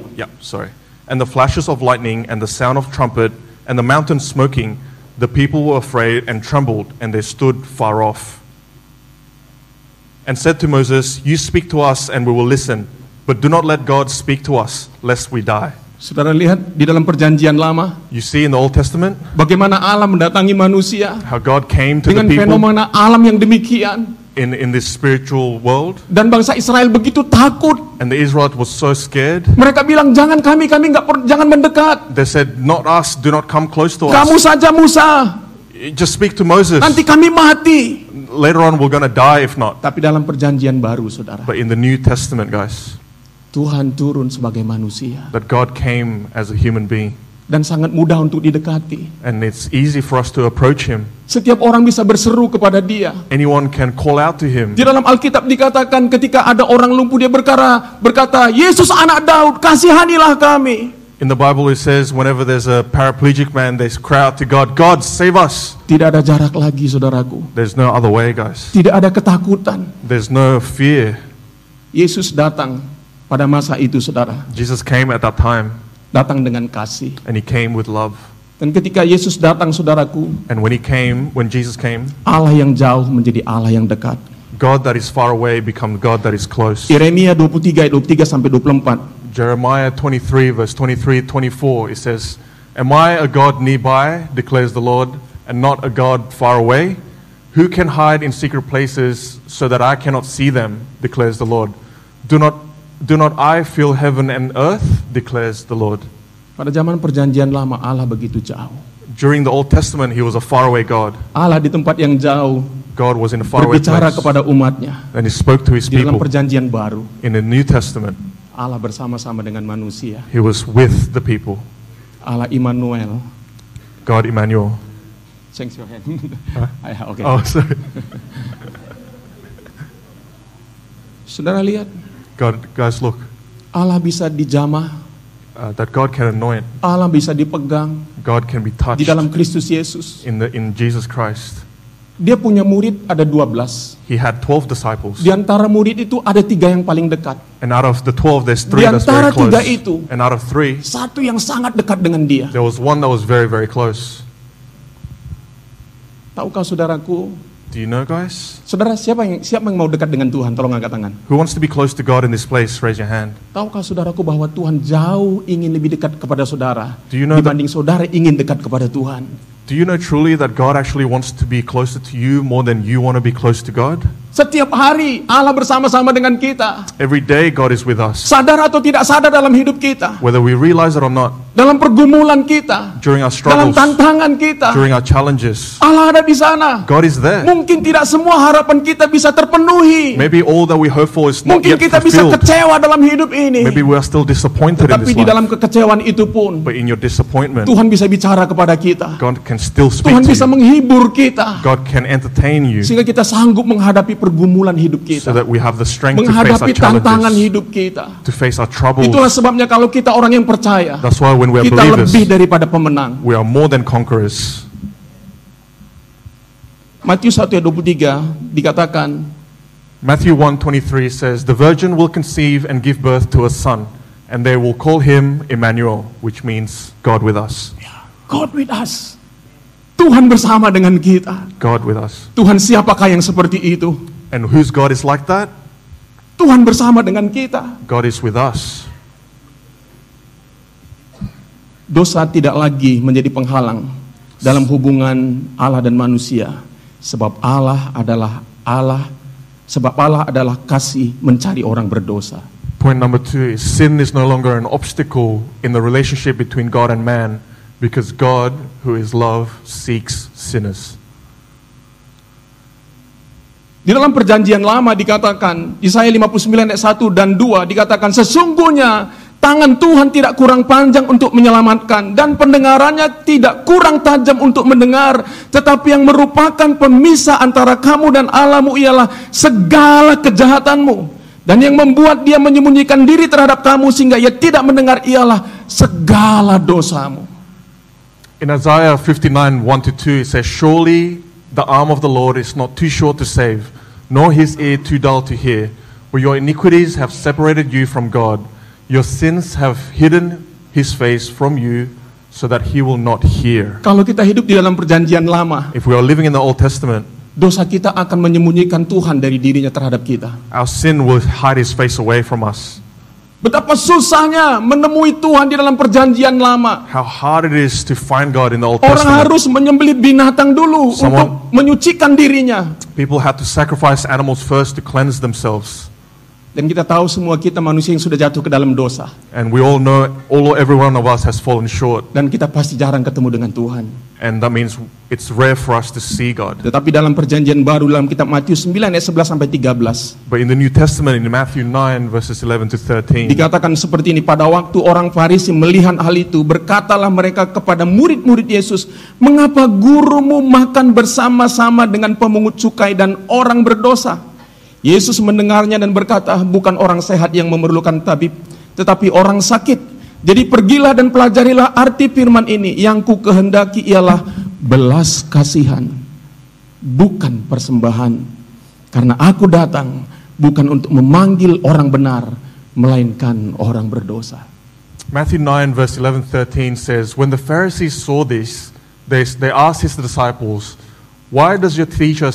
Speaker 1: and the flashes of lightning and the sound of trumpet and the mountain smoking, the people were afraid and trembled, and they stood far off. And said to Moses, "You speak to us, and we will listen, but do not let God speak to us, lest we die."
Speaker 2: Saudara lihat di dalam perjanjian lama
Speaker 1: You see in the Old Testament
Speaker 2: bagaimana Allah mendatangi manusia
Speaker 1: how God came to the
Speaker 2: dengan
Speaker 1: people
Speaker 2: fenomena alam yang demikian,
Speaker 1: in this spiritual world,
Speaker 2: dan bangsa Israel begitu takut.
Speaker 1: and the Israelites was so scared.
Speaker 2: Mereka bilang jangan jangan mendekat.
Speaker 1: They said, "Not us, do not come close to
Speaker 2: Kamu
Speaker 1: us.
Speaker 2: saja Musa,
Speaker 1: Just speak to Moses.
Speaker 2: nanti kami mati.
Speaker 1: Later on we're going to die if not."
Speaker 2: Tapi dalam perjanjian baru, saudara,
Speaker 1: But in the New Testament, guys,
Speaker 2: Tuhan turun sebagai manusia
Speaker 1: that God came as a human being,
Speaker 2: dan sangat mudah untuk didekati.
Speaker 1: and it's easy for us to approach him.
Speaker 2: Setiap orang bisa berseru kepada dia.
Speaker 1: Anyone can call out to him.
Speaker 2: Di dalam Alkitab dikatakan ketika ada orang lumpuh dia berkata, "Yesus anak Daud, kasihanilah kami."
Speaker 1: In the Bible it says whenever there's a paraplegic man, they cry out to God, "God, save us."
Speaker 2: Tidak ada jarak lagi, saudaraku.
Speaker 1: There's no other way, guys.
Speaker 2: Tidak ada ketakutan.
Speaker 1: There's no fear.
Speaker 2: Yesus datang pada masa itu, saudara.
Speaker 1: Jesus came at that time,
Speaker 2: Datang dengan kasih.
Speaker 1: and he came with love.
Speaker 2: Dan ketika Yesus datang, saudaraku,
Speaker 1: And when Jesus came,
Speaker 2: Allah yang jauh menjadi Allah yang dekat.
Speaker 1: God that is far away become God that is close.
Speaker 2: Yeremia 23 ayat 23 sampai 24.
Speaker 1: Jeremiah 23 verse 23-24, it says, "Am I a God nearby, declares the Lord, and not a God far away? Who can hide in secret places so that I cannot see them, declares the Lord? Do not I fill heaven and earth, declares the Lord."
Speaker 2: Pada zaman perjanjian lama Allah begitu jauh.
Speaker 1: During the Old Testament, he was a faraway God.
Speaker 2: Allah di tempat yang jauh
Speaker 1: God was in a faraway
Speaker 2: berbicara
Speaker 1: place,
Speaker 2: kepada umatnya.
Speaker 1: and he spoke to his
Speaker 2: Di dalam
Speaker 1: people.
Speaker 2: perjanjian baru,
Speaker 1: In the New Testament,
Speaker 2: Allah bersama-sama dengan manusia.
Speaker 1: he was with the people.
Speaker 2: Allah Immanuel.
Speaker 1: God Emmanuel.
Speaker 2: Thanks your hand. Okay.
Speaker 1: Oh, sorry.
Speaker 2: Saudara lihat,
Speaker 1: Guys, look,
Speaker 2: Allah bisa dijamah,
Speaker 1: that God can anoint,
Speaker 2: Allah bisa dipegang
Speaker 1: God can be
Speaker 2: di
Speaker 1: touched
Speaker 2: dalam Kristus Yesus.
Speaker 1: in Jesus Christ.
Speaker 2: Dia punya murid ada 12.
Speaker 1: He had 12 disciples,
Speaker 2: Di antara murid itu ada 3 yang paling dekat.
Speaker 1: and out of the 12, there's 3
Speaker 2: Di
Speaker 1: that's very
Speaker 2: antara
Speaker 1: close.
Speaker 2: 3 itu,
Speaker 1: And out of 3,
Speaker 2: satu yang sangat dekat dengan dia.
Speaker 1: there was one that was very, very close.
Speaker 2: Tahukah saudaraku,
Speaker 1: Do you know, guys?
Speaker 2: saudara siapa yang mau dekat dengan Tuhan? Tolong angkat tangan.
Speaker 1: Who wants to be close to God in this place? Raise your hand.
Speaker 2: Tahukah saudaraku bahwa Tuhan jauh ingin lebih dekat kepada saudara
Speaker 1: Do you know
Speaker 2: dibanding saudara ingin dekat kepada Tuhan?
Speaker 1: Do you know truly that God actually wants to be closer to you more than you want to be close to God?
Speaker 2: Setiap hari Allah bersama-sama dengan kita.
Speaker 1: Every day God is with us.
Speaker 2: Sadar atau tidak sadar dalam hidup kita,
Speaker 1: Whether we realize it or not,
Speaker 2: dalam pergumulan kita,
Speaker 1: during our
Speaker 2: dalam
Speaker 1: struggles,
Speaker 2: tantangan kita,
Speaker 1: during our challenges,
Speaker 2: Allah ada di sana.
Speaker 1: God is there.
Speaker 2: Mungkin tidak semua harapan kita bisa terpenuhi.
Speaker 1: Maybe all that we hope for is not
Speaker 2: Mungkin
Speaker 1: yet
Speaker 2: kita bisa
Speaker 1: fulfilled.
Speaker 2: kecewa dalam hidup ini.
Speaker 1: Maybe we are still disappointed in
Speaker 2: Tetapi
Speaker 1: this
Speaker 2: di dalam
Speaker 1: life.
Speaker 2: kekecewaan itu pun
Speaker 1: But in your disappointment,
Speaker 2: Tuhan bisa bicara kepada kita.
Speaker 1: God can still speak
Speaker 2: Tuhan
Speaker 1: to
Speaker 2: bisa
Speaker 1: you.
Speaker 2: menghibur kita
Speaker 1: God can entertain you
Speaker 2: sehingga kita sanggup menghadapi pergumulan hidup
Speaker 1: so
Speaker 2: kita,
Speaker 1: that we have the strength to face our
Speaker 2: menghadapi tantangan
Speaker 1: challenges,
Speaker 2: hidup kita.
Speaker 1: to face our troubles.
Speaker 2: Itulah sebabnya kalau kita orang yang percaya,
Speaker 1: That's why when we are
Speaker 2: kita
Speaker 1: believers,
Speaker 2: lebih daripada pemenang.
Speaker 1: we are more than conquerors.
Speaker 2: Matius 1 ayat 23 dikatakan,
Speaker 1: Matthew 1:23 says, "The virgin will conceive and give birth to a son, and they will call him Emmanuel," which means God with us.
Speaker 2: God with us. Tuhan bersama dengan kita.
Speaker 1: God with us.
Speaker 2: Tuhan siapakah yang seperti itu?
Speaker 1: And whose God is like that?
Speaker 2: Tuhan bersama dengan kita.
Speaker 1: God is with us.
Speaker 2: Dosa tidak lagi menjadi penghalang dalam hubungan Allah dan manusia, sebab Allah adalah kasih mencari orang berdosa.
Speaker 1: Point number 2 is sin is no longer an obstacle in the relationship between God and man, because God, who is love, seeks sinners.
Speaker 2: Di dalam perjanjian lama dikatakan, Yesaya 59 ayat 1 dan 2 dikatakan, sesungguhnya tangan Tuhan tidak kurang panjang untuk menyelamatkan, dan pendengarannya tidak kurang tajam untuk mendengar, tetapi yang merupakan pemisah antara kamu dan Allahmu ialah segala kejahatanmu, dan yang membuat dia menyembunyikan diri terhadap kamu sehingga ia tidak mendengar ialah segala dosamu.
Speaker 1: In Isaiah 59, 1-2, it says, "Surely the arm of the Lord is not too short to save, nor his ear too dull to hear. For your iniquities have separated you from God. Your sins have hidden his face from you, so that he will not hear."
Speaker 2: Kalau kita hidup di dalam perjanjian lama,
Speaker 1: If we are living in the Old Testament,
Speaker 2: dosa kita akan menyembunyikan Tuhan dari dirinya terhadap kita.
Speaker 1: our sin will hide his face away from us.
Speaker 2: Betapa susahnya menemui Tuhan di dalam perjanjian lama.
Speaker 1: How hard it is to find God in the Old
Speaker 2: Orang
Speaker 1: Testament.
Speaker 2: harus menyembelih binatang dulu
Speaker 1: Someone-
Speaker 2: untuk menyucikan dirinya.
Speaker 1: People had to sacrifice animals first to cleanse themselves.
Speaker 2: Dan kita tahu semua kita manusia yang sudah jatuh ke dalam dosa.
Speaker 1: And we all know, every one of us has fallen short.
Speaker 2: Dan kita pasti jarang ketemu dengan Tuhan.
Speaker 1: And that means it's rare for us to see God.
Speaker 2: Tetapi dalam perjanjian baru dalam kitab Matius 9 ayat 11 sampai 13
Speaker 1: But in the New Testament, in Matthew 9, verses 11-13,
Speaker 2: dikatakan seperti ini, pada waktu orang Farisi melihat hal itu, berkatalah mereka kepada murid-murid Yesus, "Mengapa gurumu makan bersama-sama dengan pemungut cukai dan orang berdosa?" Yesus mendengarnya dan berkata, "Bukan orang sehat yang memerlukan tabib, tetapi orang sakit. Jadi pergilah dan pelajarilah arti firman ini, yang ku kehendaki ialah belas kasihan, bukan persembahan. Karena aku datang bukan untuk memanggil orang benar, melainkan orang berdosa."
Speaker 1: Matthew 9, verse 11-13 says, "When the Pharisees saw this, they asked his disciples, 'Why does your teacher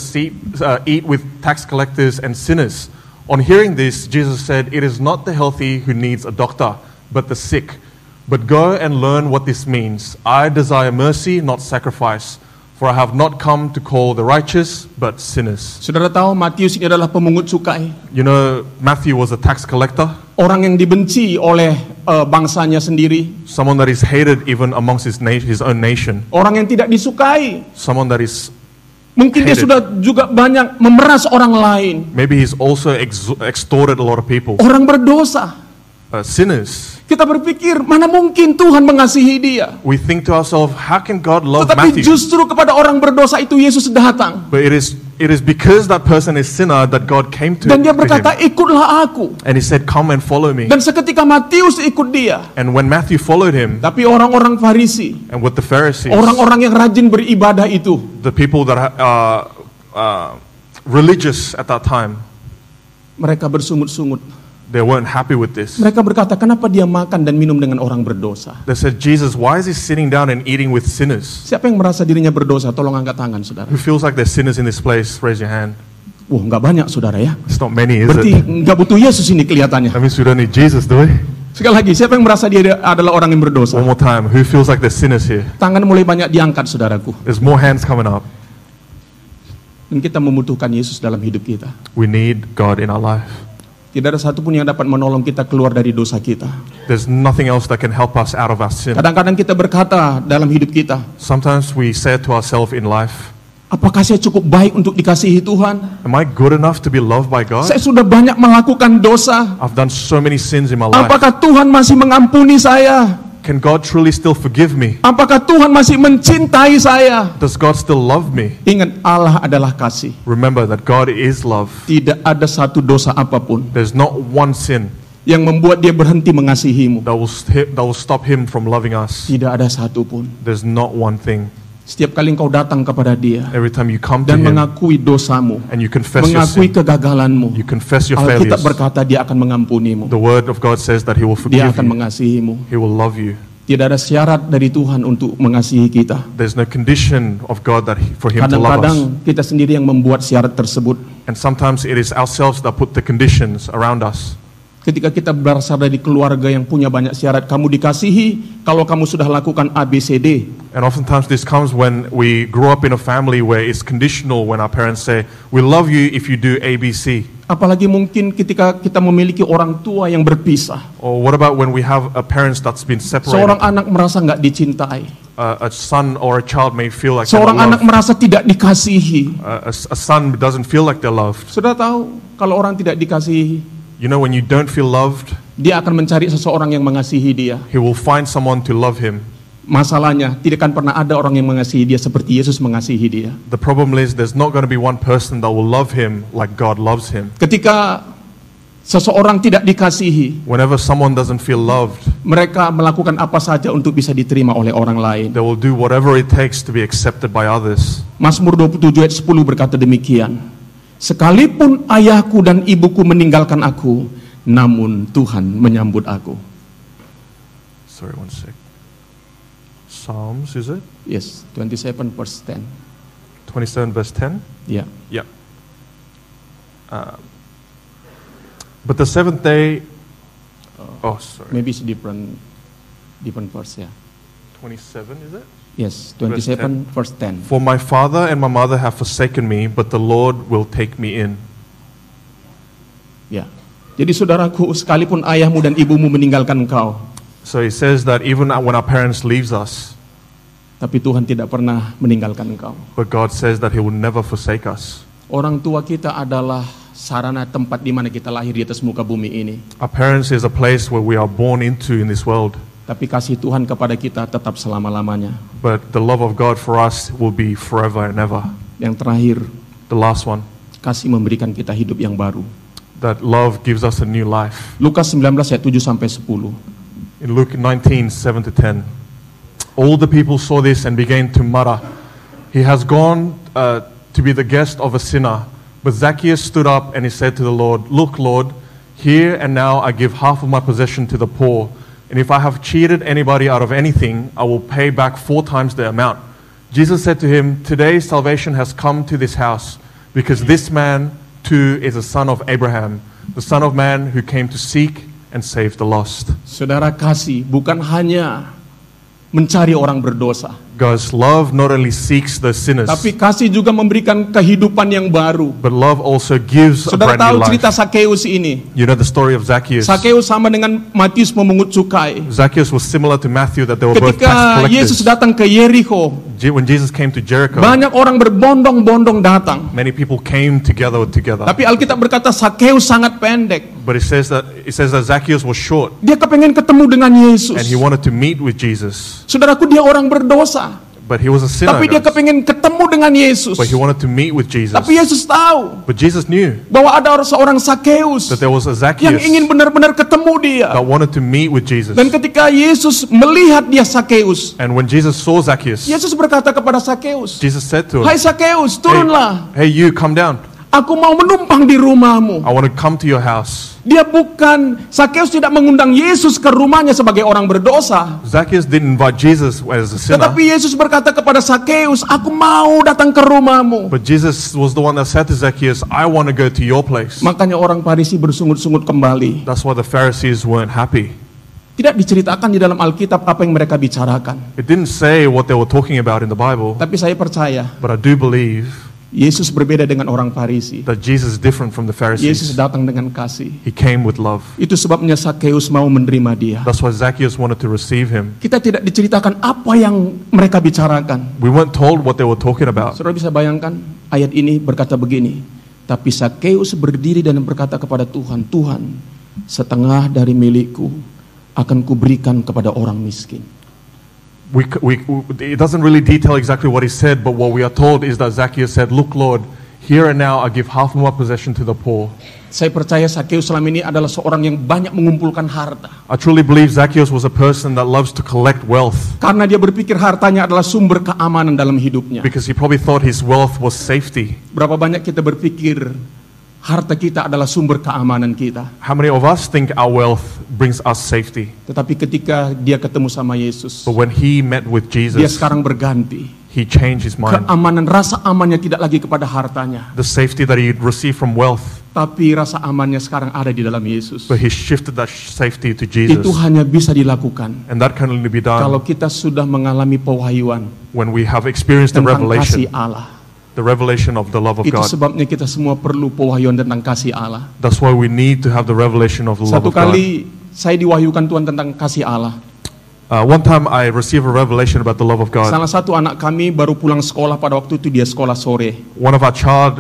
Speaker 1: eat with tax collectors and sinners?' On hearing this, Jesus said, 'It is not the healthy who needs a doctor, but the sick. But go and learn what this means. I desire mercy, not sacrifice. For I have not come to call the righteous, but sinners.'"
Speaker 2: Saudara tahu Matius ini adalah pemungut cukai,
Speaker 1: You know, Matthew was a tax collector,
Speaker 2: orang yang dibenci oleh bangsanya sendiri,
Speaker 1: someone that is hated even amongst his own nation,
Speaker 2: orang yang tidak disukai.
Speaker 1: someone that is,
Speaker 2: Mungkin dia
Speaker 1: Hated.
Speaker 2: sudah juga banyak memeras orang lain,
Speaker 1: maybe he's also extorted a lot of people.
Speaker 2: orang berdosa.
Speaker 1: Sinners.
Speaker 2: Kita berpikir, mana mungkin Tuhan mengasihi dia?
Speaker 1: We think to ourselves, how can God love
Speaker 2: Tetapi
Speaker 1: Matthew?
Speaker 2: justru kepada orang berdosa itu Yesus datang.
Speaker 1: But it is because that person is sinner that God came to
Speaker 2: Dan dia
Speaker 1: him.
Speaker 2: berkata, "Ikutlah aku."
Speaker 1: And he said, "Come and follow me."
Speaker 2: Dan seketika Matius ikut dia.
Speaker 1: And when Matthew followed him,
Speaker 2: Tapi orang-orang Farisi,
Speaker 1: and with the Pharisees,
Speaker 2: orang-orang yang rajin beribadah itu,
Speaker 1: the people that are religious at that time,
Speaker 2: mereka bersungut-sungut.
Speaker 1: They weren't happy with this.
Speaker 2: Mereka berkata, kenapa dia makan dan minum dengan orang berdosa?
Speaker 1: They said, Jesus, why is he sitting down and eating with sinners?
Speaker 2: Siapa yang merasa dirinya berdosa? Tolong angkat tangan, saudara.
Speaker 1: Who feels like they're sinners in this place? Raise your hand.
Speaker 2: Wah, nggak banyak, saudara ya.
Speaker 1: It's not many, is
Speaker 2: Berarti
Speaker 1: it?
Speaker 2: nggak butuh Yesus ini kelihatannya.
Speaker 1: That means we don't need Jesus, do we?
Speaker 2: Sekali lagi, siapa yang merasa dia adalah orang yang berdosa?
Speaker 1: One more time. Who feels like they're sinners here?
Speaker 2: Tangan mulai banyak diangkat, saudaraku.
Speaker 1: There's more hands coming up.
Speaker 2: Dan kita membutuhkan Yesus dalam hidup kita.
Speaker 1: We need God in our life.
Speaker 2: Tidak ada satupun yang dapat menolong kita keluar dari dosa kita.
Speaker 1: There's nothing else that can help us out of our sin.
Speaker 2: Kadang-kadang kita berkata dalam hidup kita,
Speaker 1: Sometimes we say to ourselves in life,
Speaker 2: apakah saya cukup baik untuk dikasihi Tuhan?
Speaker 1: am I good enough to be loved by God?
Speaker 2: Saya sudah banyak melakukan dosa.
Speaker 1: I've done so many sins in my life.
Speaker 2: Apakah Tuhan masih mengampuni saya?
Speaker 1: Can God truly still forgive me?
Speaker 2: Apakah Tuhan masih mencintai saya?
Speaker 1: Does God still love me?
Speaker 2: Ingat, Allah adalah kasih.
Speaker 1: Remember that God is love.
Speaker 2: Tidak ada satu dosa apapun
Speaker 1: There's not one sin
Speaker 2: yang membuat dia berhenti mengasihimu.
Speaker 1: that will stop him from loving us.
Speaker 2: Tidak ada satupun.
Speaker 1: There's not one thing.
Speaker 2: Setiap kali engkau datang kepada dia
Speaker 1: Every time you come to
Speaker 2: dan
Speaker 1: him
Speaker 2: mengakui dosamu,
Speaker 1: and you confess your
Speaker 2: mengakui
Speaker 1: sin,
Speaker 2: kegagalanmu,
Speaker 1: you confess your
Speaker 2: Alkitab
Speaker 1: failures,
Speaker 2: berkata dia akan mengampunimu.
Speaker 1: the word of God says that he will
Speaker 2: Dia
Speaker 1: forgive
Speaker 2: akan
Speaker 1: you.
Speaker 2: mengasihimu.
Speaker 1: He will love you.
Speaker 2: Tidak ada syarat dari Tuhan untuk mengasihi kita.
Speaker 1: There's no condition of God for him to love us.
Speaker 2: Kadang-kadang kita sendiri yang membuat syarat tersebut.
Speaker 1: And sometimes it is ourselves that put the conditions around us.
Speaker 2: Ketika kita berasal dari keluarga yang punya banyak syarat, kamu dikasihi kalau kamu sudah lakukan ABCD.
Speaker 1: And oftentimes this comes when we grow up in a family where it's conditional, when our parents say, we love you if you do ABC.
Speaker 2: Apalagi mungkin ketika kita memiliki orang tua yang berpisah.
Speaker 1: Or what about when we have a parents that's been separated?
Speaker 2: Seorang anak merasa nggak dicintai.
Speaker 1: A son or a child may feel like
Speaker 2: Seorang
Speaker 1: they're
Speaker 2: anak
Speaker 1: not loved.
Speaker 2: merasa tidak dikasihi.
Speaker 1: A son doesn't feel like they're loved.
Speaker 2: Sudah tahu, kalau orang tidak dikasihi,
Speaker 1: You know, when you don't feel loved,
Speaker 2: dia akan mencari seseorang yang mengasihi dia.
Speaker 1: he will find someone to love him.
Speaker 2: Masalahnya, tidak akan pernah ada orang yang mengasihi dia seperti Yesus mengasihi dia.
Speaker 1: The problem is there's not going to be one person that will love him like God loves him.
Speaker 2: Ketika seseorang tidak dikasihi,
Speaker 1: Whenever someone doesn't feel loved,
Speaker 2: mereka melakukan apa saja untuk bisa diterima oleh orang lain.
Speaker 1: they will do whatever it takes to be accepted by others.
Speaker 2: Mazmur 27 ayat 10 berkata demikian. Sekalipun ayahku dan ibuku meninggalkan aku, namun Tuhan menyambut aku.
Speaker 1: Sorry, one sec. Psalms, is it?
Speaker 2: Yes, 27 verse 10.
Speaker 1: 27 verse 10?
Speaker 2: Ya.
Speaker 1: Yeah. But the seventh day, oh, sorry.
Speaker 2: Maybe it's different verse, ya.
Speaker 1: 27, is it?
Speaker 2: Yes,
Speaker 1: Verse
Speaker 2: 27 verse 10.
Speaker 1: For my father and my mother have forsaken me, but the Lord will take me in.
Speaker 2: Ya. Jadi saudaraku, sekalipun ayahmu dan ibumu meninggalkan engkau,
Speaker 1: So he says that even when our parents leaves us,
Speaker 2: tapi Tuhan tidak pernah meninggalkan engkau.
Speaker 1: but God says that he will never forsake us.
Speaker 2: Orang tua kita adalah sarana tempat di mana kita lahir di atas muka bumi ini.
Speaker 1: Our parents is a place where we are born into in this world,
Speaker 2: Tapi kasih Tuhan kepada kita tetap selama-lamanya.
Speaker 1: but the love of God for us will be forever and ever.
Speaker 2: Yang terakhir,
Speaker 1: The last one,
Speaker 2: kasih memberikan kita hidup yang baru.
Speaker 1: that love gives us a new life.
Speaker 2: Lukas 19 ayat 7 sampai 10.
Speaker 1: In Luke 19, 7 to 10, all the people saw this and began to mutter, he has gone to be the guest of a sinner. But Zacchaeus stood up and he said to the Lord, look, Lord, here and now I give half of my possession to the poor. And if I have cheated anybody out of anything, I will pay back 4 times the amount. Jesus said to him, today salvation has come to this house, because this man too is a son of Abraham, the son of man who came to seek and save the lost.
Speaker 2: Saudara, kasih bukan hanya mencari orang berdosa,
Speaker 1: God's love not only seeks the sinners,
Speaker 2: tapi kasih juga memberikan kehidupan yang baru.
Speaker 1: but love also gives a
Speaker 2: Saudara
Speaker 1: brand new
Speaker 2: tahu
Speaker 1: life.
Speaker 2: cerita Sakeus ini?
Speaker 1: You know the story of Zacchaeus.
Speaker 2: Sakeus sama dengan Matius memungut cukai.
Speaker 1: Zacchaeus was similar to Matthew, that they were both tax
Speaker 2: Ketika Yesus
Speaker 1: collectors.
Speaker 2: datang ke Yeriko,
Speaker 1: When Jesus came to Jericho,
Speaker 2: banyak orang berbondong-bondong datang.
Speaker 1: many people came together.
Speaker 2: Tapi Alkitab berkata Sakeus sangat pendek.
Speaker 1: But it says that Zacchaeus was short,
Speaker 2: Dia kepengen ketemu dengan Yesus.
Speaker 1: and he wanted to meet with Jesus.
Speaker 2: Saudaraku, dia orang berdosa.
Speaker 1: But he was a sinner,
Speaker 2: Tapi dia
Speaker 1: guys.
Speaker 2: kepengen ketemu dengan Yesus.
Speaker 1: But he wanted to meet with Jesus.
Speaker 2: Tapi Yesus tahu
Speaker 1: But Jesus knew
Speaker 2: bahwa ada seorang Sakeus
Speaker 1: that there was a
Speaker 2: yang
Speaker 1: Zacchaeus
Speaker 2: ingin benar-benar ketemu dia.
Speaker 1: that wanted to meet with Jesus.
Speaker 2: Dan ketika Yesus melihat dia Sakeus,
Speaker 1: And when Jesus saw Zacchaeus,
Speaker 2: Yesus berkata kepada Sakeus,
Speaker 1: Jesus said to him,
Speaker 2: "Hai Sakeus, turunlah.
Speaker 1: hey, you come down.
Speaker 2: aku mau menumpang di rumahmu.
Speaker 1: I want to come to your house.
Speaker 2: Sakeus tidak mengundang Yesus ke rumahnya sebagai orang berdosa.
Speaker 1: Zacchaeus didn't invite Jesus as a sinner.
Speaker 2: Tetapi Yesus berkata kepada Sakeus, aku mau datang ke rumahmu.
Speaker 1: But Jesus was the one that said to Zacchaeus, I want to go to your place.
Speaker 2: Makanya orang Farisi bersungut-sungut kembali.
Speaker 1: That's why the Pharisees weren't happy.
Speaker 2: Tidak diceritakan di dalam Alkitab apa yang mereka bicarakan.
Speaker 1: It didn't say what they were talking about in the Bible.
Speaker 2: Tapi saya percaya,
Speaker 1: But I do believe
Speaker 2: Yesus berbeda dengan orang Farisi.
Speaker 1: that Jesus is different from the
Speaker 2: Yesus
Speaker 1: Pharisees.
Speaker 2: datang dengan kasih.
Speaker 1: He came with love.
Speaker 2: Itu sebabnya Sakeus mau menerima dia.
Speaker 1: That's why Zacchaeus wanted to receive him.
Speaker 2: Kita tidak diceritakan apa yang mereka bicarakan.
Speaker 1: We weren't told what they were talking about.
Speaker 2: Saudara bisa bayangkan ayat ini berkata begini. Tapi Sakeus berdiri dan berkata kepada Tuhan, Tuhan, setengah dari milikku akan kuberikan kepada orang miskin.
Speaker 1: It doesn't really detail exactly what he said, but what we are told is that Zacchaeus said, look Lord, here and now I give half of my possession to the poor.
Speaker 2: Saya percaya Sakeus selama ini adalah seorang yang banyak mengumpulkan harta.
Speaker 1: I truly believe Zacchaeus was a person that loves to collect wealth
Speaker 2: Karena dia berpikir hartanya adalah sumber keamanan dalam hidupnya.
Speaker 1: because he probably thought his wealth was safety.
Speaker 2: Berapa banyak kita berpikir harta kita adalah sumber keamanan kita.
Speaker 1: How many of us think our wealth brings us safety?
Speaker 2: Tetapi ketika dia ketemu sama Yesus,
Speaker 1: But when he met with
Speaker 2: dia
Speaker 1: Jesus,
Speaker 2: sekarang berganti.
Speaker 1: he changed his mind.
Speaker 2: Keamanan, rasa amannya tidak lagi kepada hartanya.
Speaker 1: The safety that he received from wealth,
Speaker 2: Tapi rasa amannya sekarang ada di dalam Yesus.
Speaker 1: but he shifted that safety to
Speaker 2: Itu
Speaker 1: Jesus.
Speaker 2: hanya bisa dilakukan
Speaker 1: And that can only be
Speaker 2: kalau
Speaker 1: done
Speaker 2: kita sudah mengalami pewahyuan
Speaker 1: when we have experienced the
Speaker 2: tentang kasih
Speaker 1: revelation,
Speaker 2: Allah.
Speaker 1: the revelation of the love of
Speaker 2: Itu
Speaker 1: God.
Speaker 2: sebabnya kita semua perlu pewahyuan tentang kasih Allah.
Speaker 1: That's why we need to have the revelation of the love
Speaker 2: Satu
Speaker 1: of God.
Speaker 2: kali saya diwahyukan Tuhan tentang kasih Allah.
Speaker 1: One time I received a revelation about the love of God.
Speaker 2: Salah satu anak kami baru pulang sekolah, pada waktu itu dia sekolah sore.
Speaker 1: One of our child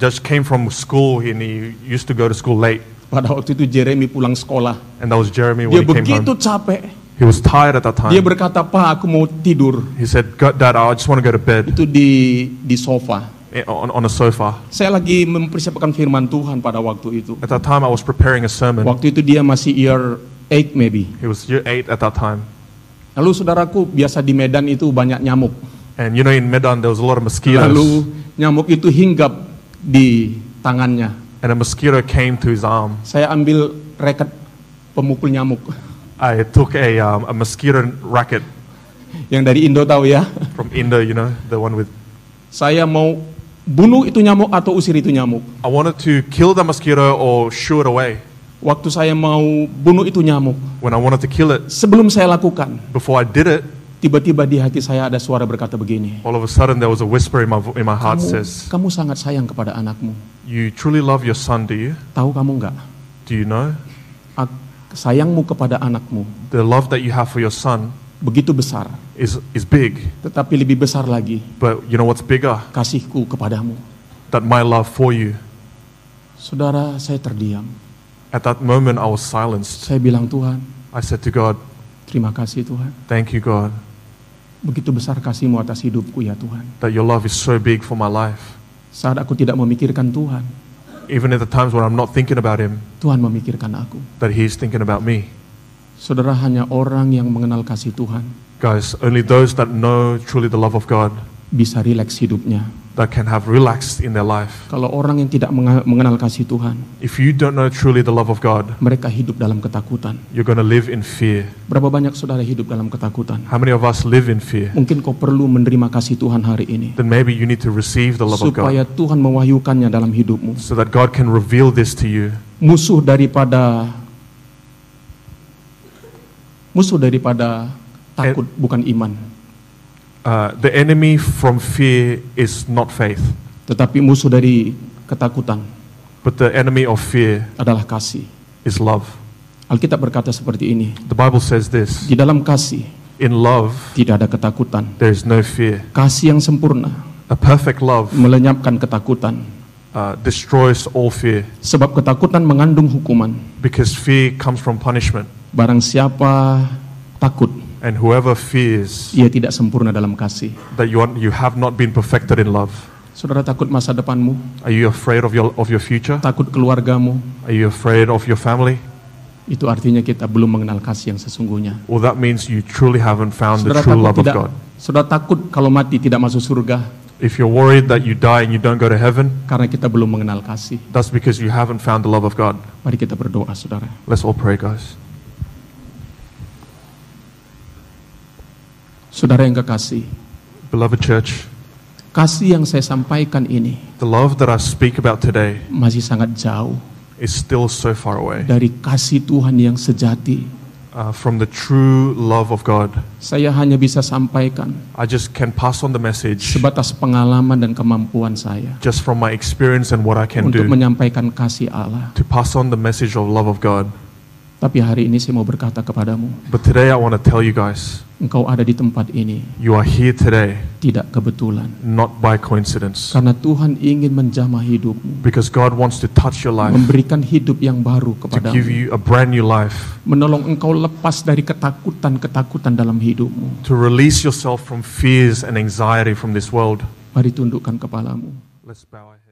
Speaker 1: just came from school and he used to go to school late.
Speaker 2: Pada waktu itu Jeremy pulang sekolah.
Speaker 1: And that was Jeremy
Speaker 2: Dia
Speaker 1: when he came
Speaker 2: begitu
Speaker 1: home.
Speaker 2: capek.
Speaker 1: He was tired at that
Speaker 2: Dia
Speaker 1: time.
Speaker 2: berkata, "Pak, aku mau tidur."
Speaker 1: He said, Dad, I just want to go to bed
Speaker 2: Itu di sofa.
Speaker 1: on a sofa.
Speaker 2: Saya lagi mempersiapkan firman Tuhan pada waktu itu.
Speaker 1: At that time I was preparing a sermon.
Speaker 2: Waktu itu dia masih year 8 maybe.
Speaker 1: He was year 8 at that time.
Speaker 2: Lalu saudaraku, biasa di Medan itu banyak nyamuk.
Speaker 1: And you know in Medan there was a lot of mosquitoes.
Speaker 2: Lalu nyamuk itu hinggap di tangannya.
Speaker 1: And a mosquito came to his arm.
Speaker 2: Saya ambil raket pemukul nyamuk.
Speaker 1: I took a mosquito racket
Speaker 2: Yang dari Indo tahu ya.
Speaker 1: from Indo, you know, the one with...
Speaker 2: Saya mau bunuh itu nyamuk atau usir itu nyamuk.
Speaker 1: I wanted to kill the mosquito or shoo it away.
Speaker 2: Waktu saya mau bunuh itu nyamuk,
Speaker 1: When I wanted to kill it,
Speaker 2: sebelum saya lakukan,
Speaker 1: before I did it,
Speaker 2: tiba-tiba di hati saya ada suara berkata begini.
Speaker 1: all of a sudden there was a whisper in my heart says,
Speaker 2: Kamu sangat sayang kepada anakmu.
Speaker 1: you truly love your son, do you?
Speaker 2: Tahu kamu enggak?
Speaker 1: Do you know?
Speaker 2: Sayangmu kepada anakmu
Speaker 1: The love that you have for your son
Speaker 2: begitu besar.
Speaker 1: is big.
Speaker 2: Tetapi lebih besar lagi,
Speaker 1: But you know what's bigger?
Speaker 2: kasihku kepadamu.
Speaker 1: That my love for you.
Speaker 2: Saudara, saya terdiam.
Speaker 1: At that moment I was silenced.
Speaker 2: Saya bilang, Tuhan,
Speaker 1: I said to God,
Speaker 2: terima kasih Tuhan.
Speaker 1: thank you God,
Speaker 2: Begitu besar kasih-Mu atas hidupku ya Tuhan.
Speaker 1: that your love is so big for my life.
Speaker 2: Saat aku tidak memikirkan Tuhan,
Speaker 1: Even at the times when I'm not thinking about him,
Speaker 2: Tuhan memikirkan aku.
Speaker 1: that he's thinking about me.
Speaker 2: Saudara, hanya orang yang mengenal kasih Tuhan
Speaker 1: Guys, only those that know truly the love of God
Speaker 2: bisa rileks hidupnya.
Speaker 1: that can have relaxed in their life.
Speaker 2: Kalau orang yang tidak mengenal kasih Tuhan,
Speaker 1: If you don't know truly the love of God,
Speaker 2: mereka hidup dalam ketakutan.
Speaker 1: you're going to live in fear.
Speaker 2: Berapa banyak saudara hidup dalam ketakutan?
Speaker 1: How many of us live in fear?
Speaker 2: Mungkin kau perlu menerima kasih Tuhan hari ini,
Speaker 1: Then maybe you need to receive the love of God
Speaker 2: supaya Tuhan mewahyukannya dalam hidupmu.
Speaker 1: so that God can reveal this to you.
Speaker 2: Musuh daripada takut bukan iman,
Speaker 1: The enemy from fear is not faith,
Speaker 2: tetapi musuh dari ketakutan
Speaker 1: but the enemy of fear
Speaker 2: adalah kasih.
Speaker 1: is love.
Speaker 2: Alkitab berkata seperti ini,
Speaker 1: The Bible says this,
Speaker 2: di dalam kasih
Speaker 1: in love
Speaker 2: tidak ada ketakutan.
Speaker 1: there is no fear.
Speaker 2: Kasih yang sempurna
Speaker 1: A perfect love
Speaker 2: melenyapkan ketakutan,
Speaker 1: destroys all fear,
Speaker 2: sebab ketakutan mengandung hukuman.
Speaker 1: because fear comes from punishment.
Speaker 2: Barang siapa takut,
Speaker 1: And whoever fears
Speaker 2: ia tidak sempurna dalam kasih.
Speaker 1: that you have not been perfected in love.
Speaker 2: Saudara takut masa depanmu,
Speaker 1: Are you afraid of your future?
Speaker 2: takut keluargamu,
Speaker 1: Are you afraid of your family?
Speaker 2: itu artinya kita belum mengenal kasih yang sesungguhnya.
Speaker 1: Well, that means you truly haven't found the
Speaker 2: Saudara
Speaker 1: true
Speaker 2: takut
Speaker 1: love of
Speaker 2: tidak,
Speaker 1: God.
Speaker 2: saudara takut kalau mati tidak masuk surga.
Speaker 1: If you're worried that you die and you don't go to heaven,
Speaker 2: Karena kita belum mengenal kasih.
Speaker 1: that's because you haven't found the love of God.
Speaker 2: Mari kita berdoa, saudara.
Speaker 1: Let's all pray, guys.
Speaker 2: Saudara yang kekasih,
Speaker 1: Beloved church,
Speaker 2: kasih yang saya sampaikan ini
Speaker 1: the love that I speak about today
Speaker 2: masih sangat jauh
Speaker 1: is still so far away
Speaker 2: dari kasih Tuhan yang sejati.
Speaker 1: from the true love of God.
Speaker 2: Saya hanya bisa sampaikan
Speaker 1: I just can pass on the message
Speaker 2: sebatas pengalaman dan kemampuan saya
Speaker 1: just from my experience and what I can
Speaker 2: untuk
Speaker 1: do
Speaker 2: menyampaikan kasih Allah.
Speaker 1: to pass on the message of love of God.
Speaker 2: Tapi hari ini saya mau berkata kepadamu,
Speaker 1: But today I want to tell you guys,
Speaker 2: engkau ada di tempat ini
Speaker 1: you are here today
Speaker 2: tidak kebetulan.
Speaker 1: not by coincidence,
Speaker 2: Karena Tuhan ingin menjamah hidupmu,
Speaker 1: because God wants to touch your life,
Speaker 2: memberikan hidup yang baru
Speaker 1: to give
Speaker 2: kepadamu,
Speaker 1: you a brand new life,
Speaker 2: menolong engkau lepas dari ketakutan-ketakutan dalam hidupmu.
Speaker 1: to release yourself from fears and anxiety from this world.
Speaker 2: Mari tundukkan kepalamu.
Speaker 1: Let's bow our heads.